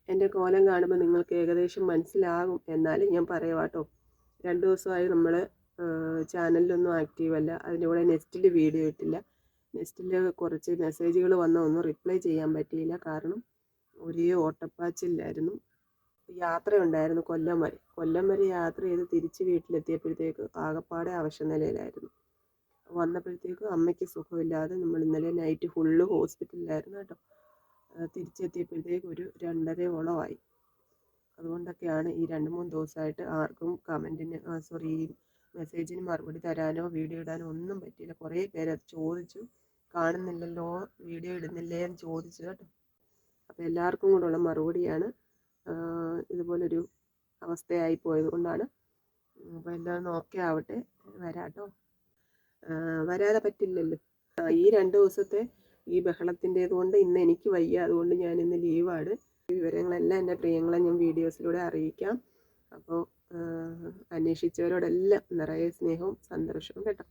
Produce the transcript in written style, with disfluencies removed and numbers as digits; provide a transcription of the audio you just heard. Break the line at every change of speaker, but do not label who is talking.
എൻ്റെ കോലം കാണുമ്പോൾ നിങ്ങൾക്ക് ഏകദേശം മനസ്സിലാകും. എന്നാലും ഞാൻ പറയാം കേട്ടോ. 2 ദിവസമായി നമ്മൾ ചാനലിലൊന്നും ആക്റ്റീവ് അല്ല. അതിൻ്റെ കൂടെ നെസ്റ്റിൽ വീഡിയോ ഇട്ടില്ല. നെസ്റ്റിൽ കുറച്ച് മെസ്സേജുകൾ വന്നാൽ ഒന്നും റിപ്ലൈ ചെയ്യാൻ പറ്റിയില്ല. കാരണം ഒരേ ഓട്ടപ്പാച്ചിലായിരുന്നു. യാത്രയുണ്ടായിരുന്നു കൊല്ലം വരെ യാത്ര ചെയ്ത് തിരിച്ച് വീട്ടിലെത്തിയപ്പോഴത്തേക്ക് ആകപ്പാടെ അവശനിലയിലായിരുന്നു. വന്നപ്പോഴത്തേക്ക് അമ്മയ്ക്ക് സുഖമില്ലാതെ നമ്മൾ ഇന്നലെ നൈറ്റ് ഫുള്ള് ഹോസ്പിറ്റലിലായിരുന്നു കേട്ടോ. തിരിച്ചെത്തിയപ്പോഴത്തേക്ക് ഒരു 2:30 അതുകൊണ്ടൊക്കെയാണ് ഈ 2-3 ദിവസമായിട്ട് ആർക്കും കമൻറ്റിന് മെസ്സേജിന് മറുപടി തരാനോ വീഡിയോ ഇടാനോ ഒന്നും പറ്റിയില്ല. കുറേ പേര് അത് ചോദിച്ചു, കാണുന്നില്ലല്ലോ വീഡിയോ ഇടുന്നില്ലേ എന്ന് ചോദിച്ചു കേട്ടോ. അപ്പോൾ എല്ലാവർക്കും കൂടെയുള്ള മറുപടിയാണ്. ഇതുപോലൊരു അവസ്ഥയായി പോയത് കൊണ്ടാണ്. അപ്പോൾ എല്ലാവരും ഓക്കെ ആവട്ടെ, വരാട്ടോ. വരാതെ പറ്റില്ലല്ലോ. ഈ 2 ദിവസത്തെ ഈ ബഹളത്തിൻ്റേത് കൊണ്ട് ഇന്ന് എനിക്ക് വയ്യ. അതുകൊണ്ട് ഞാൻ ഇന്ന് ലീവാണ്. വിവരങ്ങളെല്ലാം എൻ്റെ പ്രിയങ്ങളെ ഞാൻ വീഡിയോസിലൂടെ അറിയിക്കാം. അപ്പോൾ അന്വേഷിച്ചവരോടെല്ലാം നിറയെ സ്നേഹവും സന്തോഷവും കേട്ടോ.